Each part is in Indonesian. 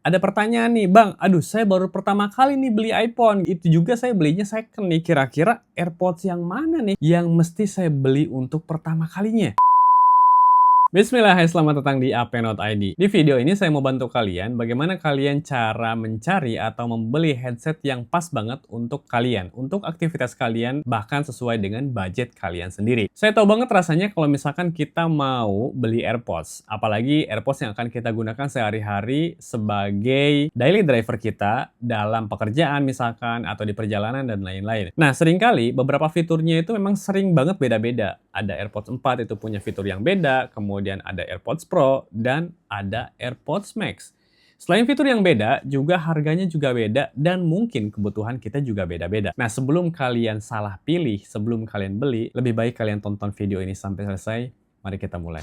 Ada pertanyaan nih, Bang, aduh saya baru pertama kali nih beli iPhone, itu juga saya belinya second nih, kira-kira AirPods yang mana nih yang mesti saya beli untuk pertama kalinya? Bismillah, hai, selamat datang di Apenot ID. Di video ini saya mau bantu kalian bagaimana kalian cara mencari atau membeli headset yang pas banget untuk kalian, untuk aktivitas kalian, bahkan sesuai dengan budget kalian sendiri. Saya tahu banget rasanya kalau misalkan kita mau beli AirPods, apalagi AirPods yang akan kita gunakan sehari-hari sebagai daily driver kita dalam pekerjaan misalkan, atau di perjalanan dan lain-lain. Nah, seringkali beberapa fiturnya itu memang sering banget beda-beda. Ada AirPods 4 itu punya fitur yang beda, kemudian ada AirPods Pro, dan ada AirPods Max. Selain fitur yang beda, juga harganya juga beda, dan mungkin kebutuhan kita juga beda-beda. Nah, sebelum kalian salah pilih, sebelum kalian beli, lebih baik kalian tonton video ini sampai selesai. Mari kita mulai.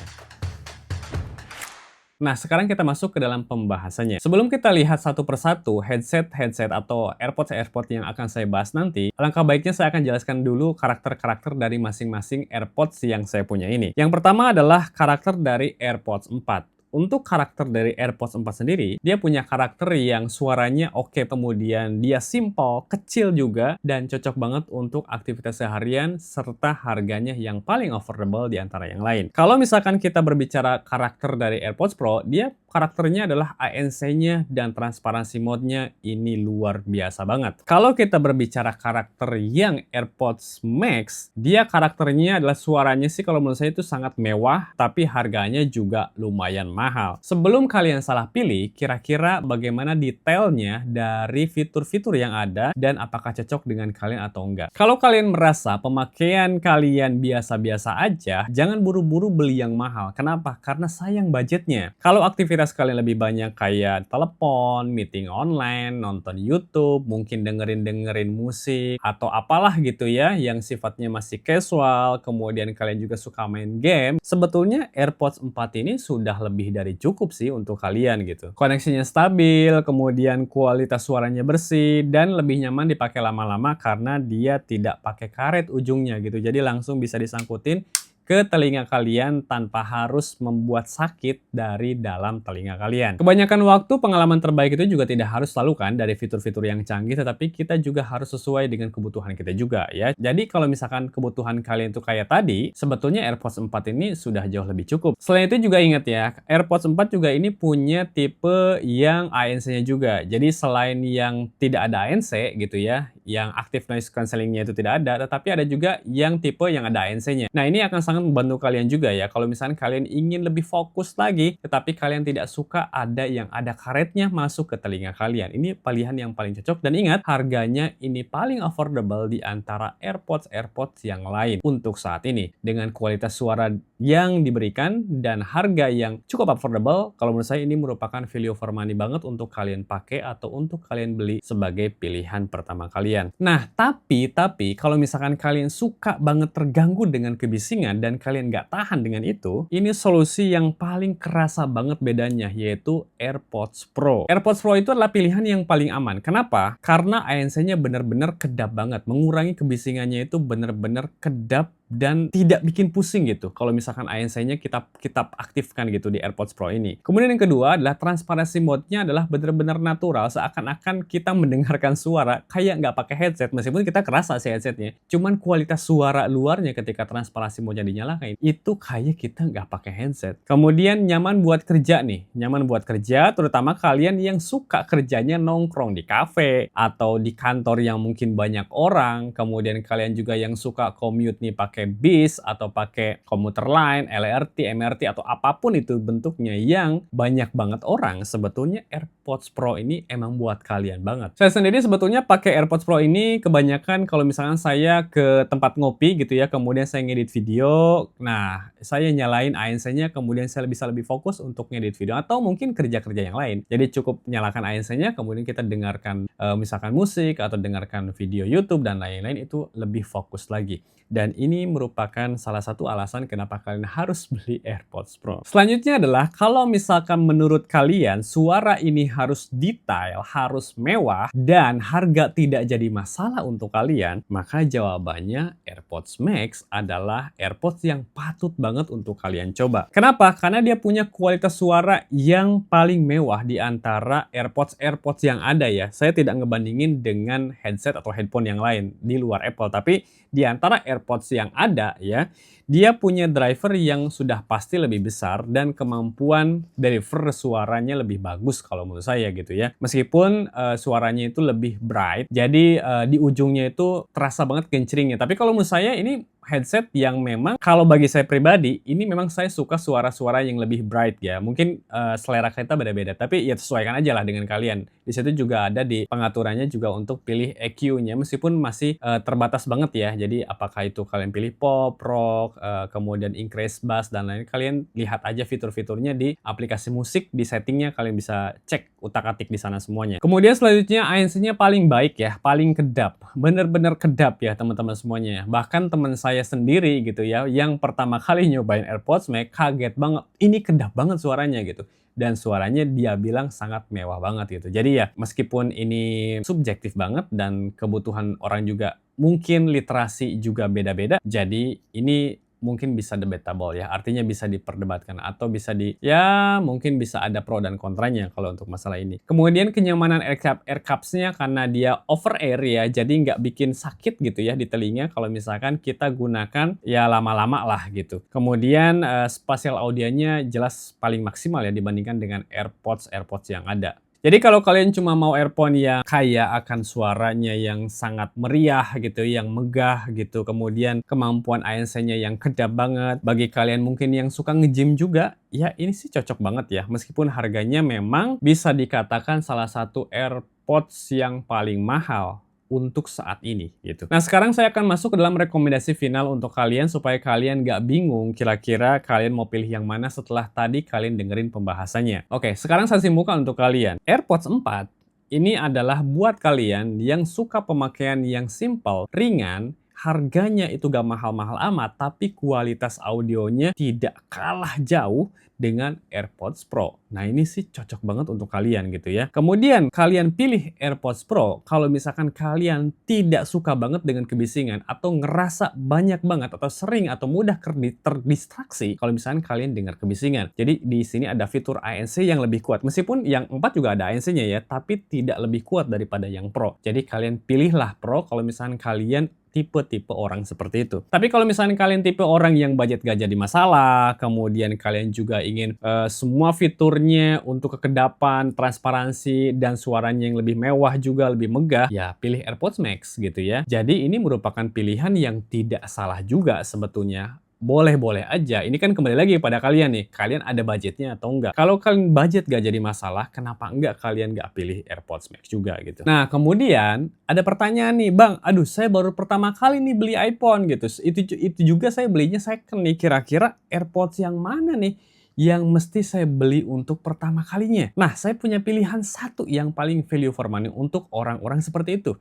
Nah, sekarang kita masuk ke dalam pembahasannya. Sebelum kita lihat satu persatu headset atau AirPods yang akan saya bahas nanti, alangkah baiknya saya akan jelaskan dulu karakter-karakter dari masing-masing AirPods yang saya punya ini. Yang pertama adalah karakter dari AirPods 4. Untuk karakter dari AirPods 4 sendiri, dia punya karakter yang suaranya oke, kemudian dia simple, kecil juga, dan cocok banget untuk aktivitas seharian, serta harganya yang paling affordable di antara yang lain. Kalau misalkan kita berbicara karakter dari AirPods Pro, dia karakternya adalah ANC-nya dan transparansi mode-nya ini luar biasa banget. Kalau kita berbicara karakter yang AirPods Max, dia karakternya adalah suaranya sih kalau menurut saya itu sangat mewah, tapi harganya juga lumayan mahal. Sebelum kalian salah pilih, kira-kira bagaimana detailnya dari fitur-fitur yang ada dan apakah cocok dengan kalian atau enggak. Kalau kalian merasa pemakaian kalian biasa-biasa aja, jangan buru-buru beli yang mahal. Kenapa? Karena sayang budgetnya. Kalau aktivitas kalian lebih banyak kayak telepon, meeting online, nonton YouTube, mungkin dengerin musik, atau apalah gitu ya, yang sifatnya masih casual, kemudian kalian juga suka main game, sebetulnya AirPods 4 ini sudah lebih dari cukup sih untuk kalian gitu. Koneksinya stabil, kemudian kualitas suaranya bersih, dan lebih nyaman dipakai lama-lama karena dia tidak pakai karet ujungnya gitu. Jadi langsung bisa disangkutin ke telinga kalian tanpa harus membuat sakit dari dalam telinga kalian. Kebanyakan waktu pengalaman terbaik itu juga tidak harus selalu kan dari fitur-fitur yang canggih, tetapi kita juga harus sesuai dengan kebutuhan kita juga ya. Jadi kalau misalkan kebutuhan kalian itu kayak tadi, sebetulnya AirPods 4 ini sudah jauh lebih cukup. Selain itu juga ingat ya, AirPods 4 juga ini punya tipe yang ANC-nya juga. Jadi selain yang tidak ada ANC gitu ya, yang active noise cancellingnya itu tidak ada, tetapi ada juga yang tipe yang ada ANC-nya. Nah, ini akan sangat membantu kalian juga ya, kalau misalnya kalian ingin lebih fokus lagi, tetapi kalian tidak suka ada yang ada karetnya masuk ke telinga kalian. Ini pilihan yang paling cocok, dan ingat, harganya ini paling affordable di antara AirPods yang lain untuk saat ini. Dengan kualitas suara yang diberikan dan harga yang cukup affordable, kalau menurut saya ini merupakan value for money banget untuk kalian pakai atau untuk kalian beli sebagai pilihan pertama kalian. Nah, tapi kalau misalkan kalian suka banget terganggu dengan kebisingan dan kalian nggak tahan dengan itu, ini solusi yang paling kerasa banget bedanya, yaitu AirPods Pro. AirPods Pro itu adalah pilihan yang paling aman. Kenapa? Karena ANC-nya benar-benar kedap banget. Mengurangi kebisingannya itu benar-benar kedap dan tidak bikin pusing gitu kalau misalkan ANC-nya kita aktifkan gitu di AirPods Pro ini. Kemudian yang kedua adalah transparansi mode-nya adalah benar-benar natural, seakan-akan kita mendengarkan suara kayak nggak pakai headset, meskipun kita kerasa sih headsetnya. Cuman kualitas suara luarnya ketika transparansi mode-nya dinyalakan, itu kayak kita nggak pakai headset. Kemudian nyaman buat kerja nih, nyaman buat kerja, terutama kalian yang suka kerjanya nongkrong di kafe atau di kantor yang mungkin banyak orang, kemudian kalian juga yang suka commute nih pakai bis atau pakai komuter lain, LRT, MRT, atau apapun itu bentuknya yang banyak banget orang, sebetulnya AirPods Pro ini emang buat kalian banget. Saya sendiri sebetulnya pakai AirPods Pro ini kebanyakan kalau misalkan saya ke tempat ngopi gitu ya, kemudian saya ngedit video, nah saya nyalain ANC-nya, kemudian saya bisa lebih fokus untuk ngedit video atau mungkin kerja-kerja yang lain. Jadi cukup nyalakan ANC-nya, kemudian kita dengarkan misalkan musik atau dengarkan video YouTube dan lain-lain, itu lebih fokus lagi. Dan ini ini merupakan salah satu alasan kenapa kalian harus beli AirPods Pro. Selanjutnya adalah kalau misalkan menurut kalian suara ini harus detail, harus mewah, dan harga tidak jadi masalah untuk kalian, maka jawabannya AirPods Max adalah AirPods yang patut banget untuk kalian coba. Kenapa? Karena dia punya kualitas suara yang paling mewah di antara AirPods yang ada ya. Saya tidak ngebandingin dengan headset atau headphone yang lain di luar Apple, tapi di antara AirPods yang ada ya, dia punya driver yang sudah pasti lebih besar dan kemampuan deliver suaranya lebih bagus kalau menurut saya gitu ya. Meskipun suaranya itu lebih bright, jadi di ujungnya itu terasa banget kencringnya. Tapi kalau menurut saya ini headset yang memang kalau bagi saya pribadi, ini memang saya suka suara-suara yang lebih bright ya. Mungkin selera kita beda-beda, tapi ya sesuaikan aja lah dengan kalian. Di situ juga ada di pengaturannya juga untuk pilih EQ-nya, meskipun masih terbatas banget ya. Jadi apakah itu kalian pilih pop, rock, kemudian increase bass dan lain-lain, kalian lihat aja fitur-fiturnya di aplikasi musik, di settingnya kalian bisa cek utak-atik di sana semuanya. Kemudian selanjutnya ANC-nya paling baik ya, paling kedap, bener-bener kedap ya teman-teman semuanya. Bahkan teman saya sendiri gitu ya, yang pertama kali nyobain AirPods Max kaget banget, ini kedap banget suaranya gitu. Dan suaranya dia bilang sangat mewah banget gitu. Jadi ya meskipun ini subjektif banget dan kebutuhan orang juga mungkin literasi juga beda-beda, jadi ini mungkin bisa debatable ya, artinya bisa diperdebatkan atau bisa ya mungkin bisa ada pro dan kontranya kalau untuk masalah ini. Kemudian kenyamanan AirCaps-nya karena dia over air ya, jadi nggak bikin sakit gitu ya di telinga kalau misalkan kita gunakan ya lama-lama lah gitu. Kemudian spatial audionya jelas paling maksimal ya dibandingkan dengan AirPods yang ada. Jadi kalau kalian cuma mau earphone yang kaya akan suaranya yang sangat meriah gitu, yang megah gitu, kemudian kemampuan ANC-nya yang kedap banget, bagi kalian mungkin yang suka nge-gym juga, ya ini sih cocok banget ya. Meskipun harganya memang bisa dikatakan salah satu AirPods yang paling mahal untuk saat ini gitu. Nah sekarang saya akan masuk ke dalam rekomendasi final untuk kalian supaya kalian nggak bingung kira-kira kalian mau pilih yang mana setelah tadi kalian dengerin pembahasannya. Oke, sekarang saya simpulkan untuk kalian. AirPods 4 ini adalah buat kalian yang suka pemakaian yang simple, ringan, harganya itu gak mahal-mahal amat, tapi kualitas audionya tidak kalah jauh dengan AirPods Pro. Nah ini sih cocok banget untuk kalian gitu ya. Kemudian kalian pilih AirPods Pro kalau misalkan kalian tidak suka banget dengan kebisingan atau ngerasa banyak banget atau sering atau mudah terdistraksi kalau misalkan kalian dengar kebisingan. Jadi di sini ada fitur ANC yang lebih kuat. Meskipun yang 4 juga ada ANC-nya ya, tapi tidak lebih kuat daripada yang Pro. Jadi kalian pilihlah Pro kalau misalkan kalian tipe-tipe orang seperti itu. Tapi kalau misalnya kalian tipe orang yang budget gak jadi masalah, kemudian kalian juga ingin semua fiturnya untuk kekedapan, transparansi, dan suaranya yang lebih mewah juga, lebih megah, ya pilih AirPods Max gitu ya. Jadi ini merupakan pilihan yang tidak salah juga sebetulnya. Boleh-boleh aja. Ini kan kembali lagi pada kalian nih. Kalian ada budgetnya atau enggak. Kalau kalian budget gak jadi masalah, kenapa enggak kalian gak pilih AirPods Max juga gitu. Nah, kemudian ada pertanyaan nih, Bang, aduh saya baru pertama kali nih beli iPhone gitu. Itu juga saya belinya second nih. Kira-kira AirPods yang mana nih yang mesti saya beli untuk pertama kalinya? Nah, saya punya pilihan satu yang paling value for money untuk orang-orang seperti itu,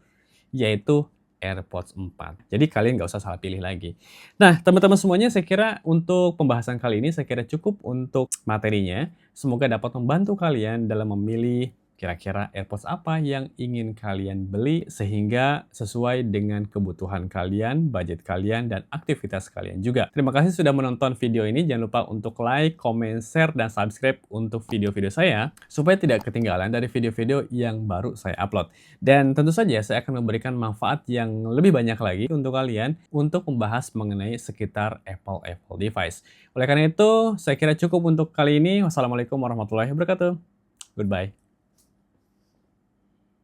yaitu AirPods 4. Jadi kalian nggak usah salah pilih lagi. Nah, teman-teman semuanya, saya kira untuk pembahasan kali ini saya kira cukup untuk materinya. Semoga dapat membantu kalian dalam memilih kira-kira AirPods apa yang ingin kalian beli sehingga sesuai dengan kebutuhan kalian, budget kalian, dan aktivitas kalian juga. Terima kasih sudah menonton video ini. Jangan lupa untuk like, comment, share, dan subscribe untuk video-video saya supaya tidak ketinggalan dari video-video yang baru saya upload. Dan tentu saja saya akan memberikan manfaat yang lebih banyak lagi untuk kalian untuk membahas mengenai sekitar Apple device. Oleh karena itu, saya kira cukup untuk kali ini. Wassalamualaikum warahmatullahi wabarakatuh. Goodbye.